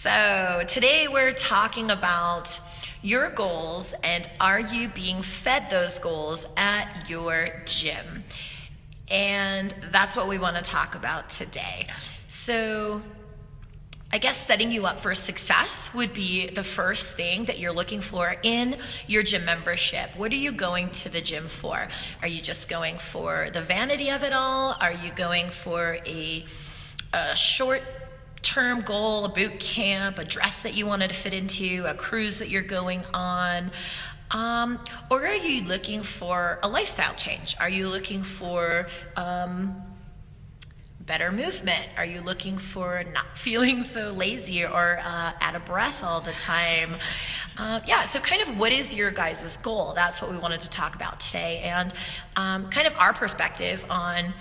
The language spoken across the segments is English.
So today we're talking about your goals and are you being fed those goals at your gym? And that's what we want to talk about today. So I guess setting you up for success would be the first thing that you're looking for in your gym membership. What are you going to the gym for? Are you just going for the vanity of it all? Are you going for a short-term goal, a boot camp, a dress that you wanted to fit into, a cruise that you're going on? Or are you looking for a lifestyle change? Are you looking for better movement? Are you looking for not feeling so lazy or out of breath all the time? So kind of what is your guys' goal? That's what we wanted to talk about today, and kind of our perspective on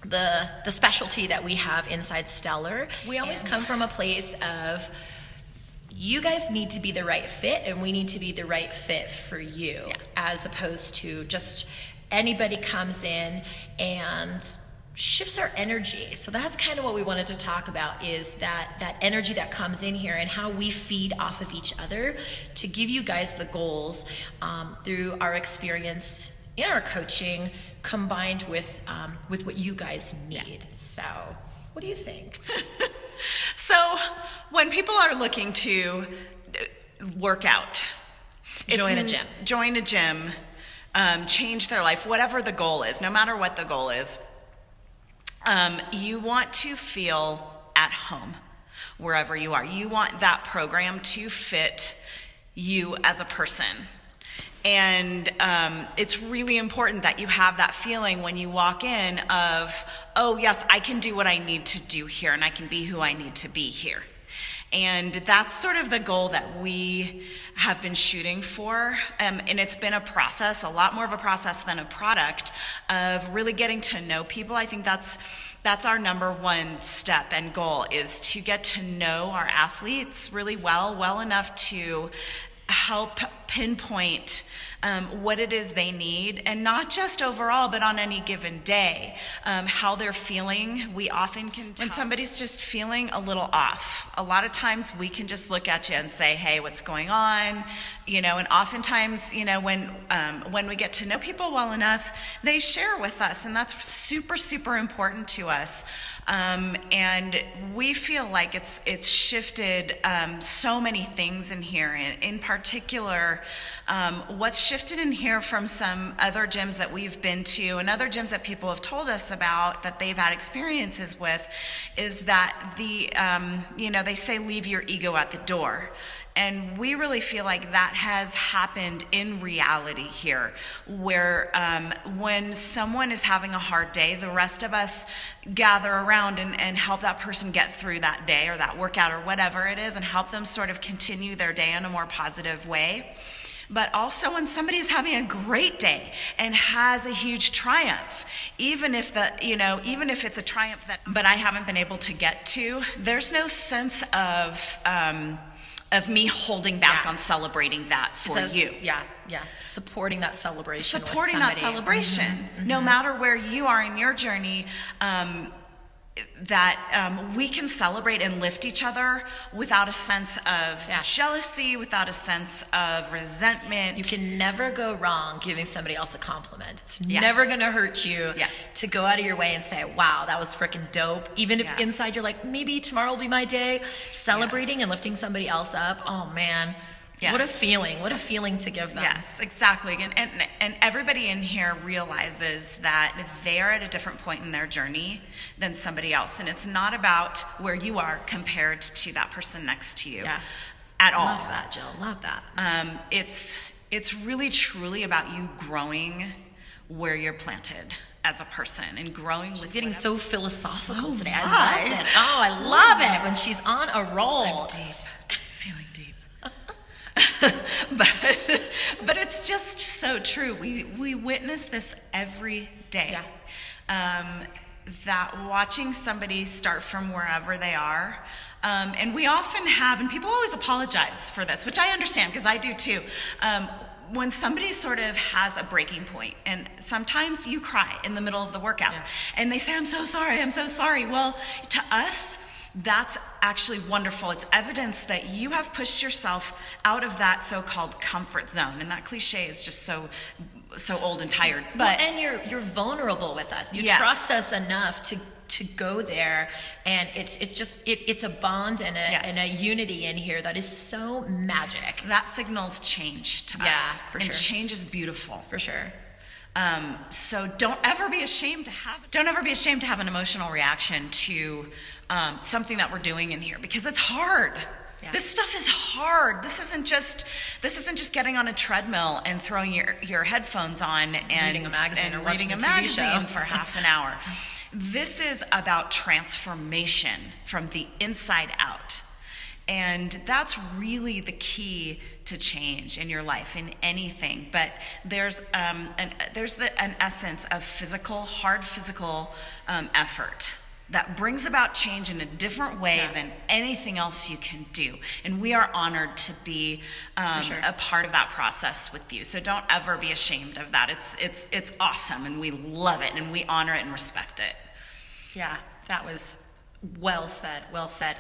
the specialty that we have inside Stellar. We always come from a place of you guys need to be the right fit and we need to be the right fit for you, as opposed to just anybody comes in and shifts our energy. So that's kind of what we wanted to talk about, is that energy that comes in here and how we feed off of each other to give you guys the goals through our experience in our coaching, combined with what you guys need. So what do you think? So when people are looking to work out, Join a gym, change their life, whatever the goal is, no matter what the goal is, you want to feel at home wherever you are. You want that program to fit you as a person. And it's really important that you have that feeling when you walk in of, oh yes, I can do what I need to do here and I can be who I need to be here. And that's sort of the goal that we have been shooting for. And it's been a process, a lot more of a process than a product, of really getting to know people. I think that's our number one step and goal, is to get to know our athletes really well enough to help pinpoint what it is they need, and not just overall, but on any given day, how they're feeling. We often can tell when somebody's just feeling a little off. A lot of times we can just look at you and say, hey, what's going on? And oftentimes, when we get to know people well enough, they share with us, and that's super, super important to us. And we feel like it's shifted so many things in here. In particular, what's shifted in here from some other gyms that we've been to and other gyms that people have told us about that they've had experiences with, is that they say leave your ego at the door. And we really feel like that has happened in reality here, where when someone is having a hard day, the rest of us gather around and help that person get through that day or that workout or whatever it is, and help them sort of continue their day in a more positive way. But also when somebody's having a great day and has a huge triumph, even if it's a triumph but I haven't been able to get to, there's no sense of me holding back on celebrating that for you. Supporting that celebration. Mm-hmm. No matter where you are in your journey, that we can celebrate and lift each other without a sense of jealousy, without a sense of resentment. You can never go wrong giving somebody else a compliment. It's never going to hurt you to go out of your way and say, wow, that was freaking dope. Even if inside you're like, maybe tomorrow will be my day. Celebrating and lifting somebody else up. Oh man. What a feeling to give them. Yes, exactly. And everybody in here realizes that they're at a different point in their journey than somebody else. And it's not about where you are compared to that person next to you at all. Love that, Jill. Love that. It's really truly about you growing where you're planted as a person and growing. She's getting so philosophical today. I love this. Oh, I love it when she's on a roll. I'm deep. Feeling deep. but it's just so true. We witness this every day. That watching somebody start from wherever they are, and we often have, and people always apologize for this, which I understand because I do too. When somebody sort of has a breaking point, and sometimes you cry in the middle of the workout, and they say, I'm so sorry. Well, to us, that's actually wonderful. It's evidence that you have pushed yourself out of that so-called comfort zone. And that cliche is just so old and tired. But and you're vulnerable with us. You Yes. trust us enough to go there, and it's a bond and a unity in here that is so magic. that signals change to Yeah, us. for and sure. change is beautiful. For sure. So don't ever be ashamed to have an emotional reaction to something that we're doing in here, because it's hard. Yeah. This stuff is hard. This isn't just getting on a treadmill and throwing your headphones on and Reading a magazine or reading watching a a TV show. magazine for half an hour. This is about transformation from the inside out. And that's really the key to change in your life, in anything. But there's an essence of hard physical effort that brings about change in a different way than anything else you can do. And we are honored to be sure. a part of that process with you. So don't ever be ashamed of that. It's awesome, and we love it, and we honor it and respect it. Yeah, that was well said. Well said.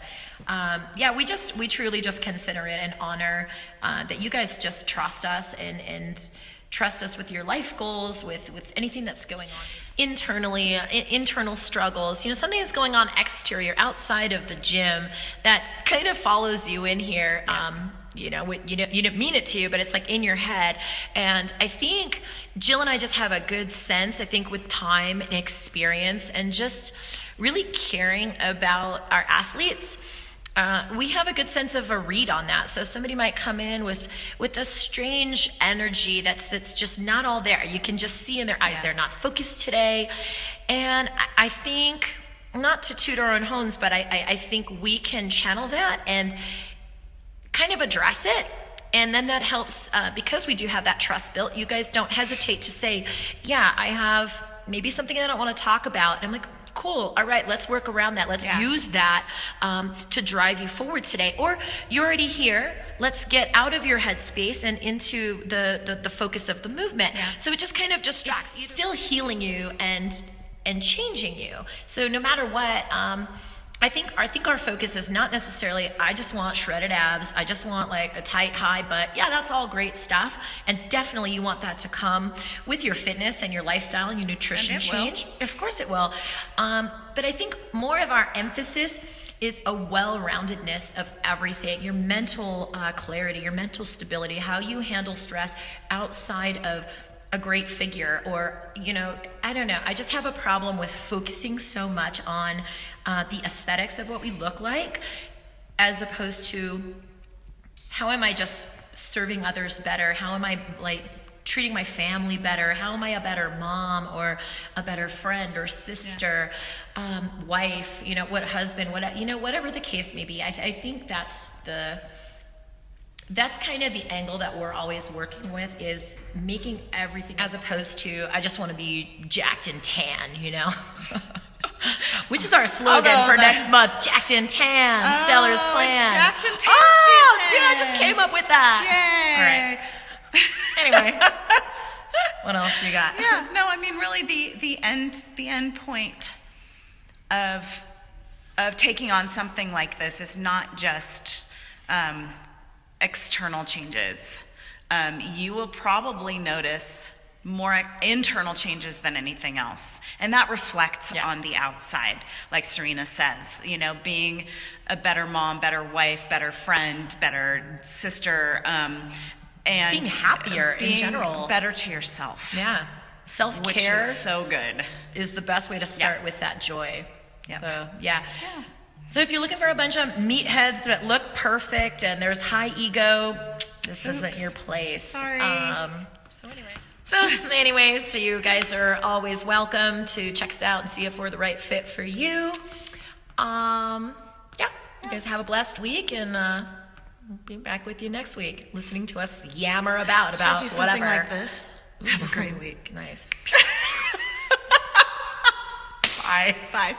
We truly just consider it an honor that you guys just trust us and trust us with your life goals, with anything that's going on internally, internal struggles. Something is going on exterior, outside of the gym, that kind of follows you in here. You didn't mean it to, but it's like in your head. And I think Jill and I just have a good sense, I think, with time and experience and just really caring about our athletes. We have a good sense of a read on that. So somebody might come in with a strange energy that's just not all there. You can just see in their eyes they're not focused today. And I think, not to toot our own horns, but I think we can channel that and kind of address it. And then that helps, because we do have that trust built. You guys don't hesitate to say, yeah, I have maybe something that I don't want to talk about. And I'm like, cool, all right, let's work around that. Let's use that to drive you forward today. Or you're already here, let's get out of your headspace and into the focus of the movement. So it just kind of distracts you, still healing you and changing you. So no matter what, I think our focus is not necessarily, I just want shredded abs, I just want like a tight high butt. Yeah, that's all great stuff. And definitely you want that to come with your fitness and your lifestyle and your nutrition change. Of course it will. But I think more of our emphasis is a well-roundedness of everything. Your mental clarity, your mental stability, how you handle stress outside of a great figure, or, I don't know. I just have a problem with focusing so much on the aesthetics of what we look like, as opposed to how am I just serving others better? How am I treating my family better? How am I a better mom or a better friend or sister, wife, what husband, whatever the case may be. I think that's kind of the angle that we're always working with, is making everything, as opposed to, I just want to be jacked and tan, which is our slogan for next month, jacked and tan, Stellar's plan. It's jacked and tan dude, I just came up with that. Yay. All right. Anyway, what else you got? Yeah, no, I mean, really the end point of taking on something like this is not just external changes. You will probably notice more internal changes than anything else. And that reflects on the outside, like Serena says, being a better mom, better wife, better friend, better sister, and just being happier in general. Better to yourself. Yeah. Self-care. Which is so good. Is the best way to start with that joy. So, So if you're looking for a bunch of meatheads that look perfect and there's high ego, this isn't your place. Sorry. So you guys are always welcome to check us out and see if we're the right fit for you. You guys have a blessed week, and we'll be back with you next week, listening to us yammer about Something whatever. like this. Have a great week. Nice. Bye. Bye.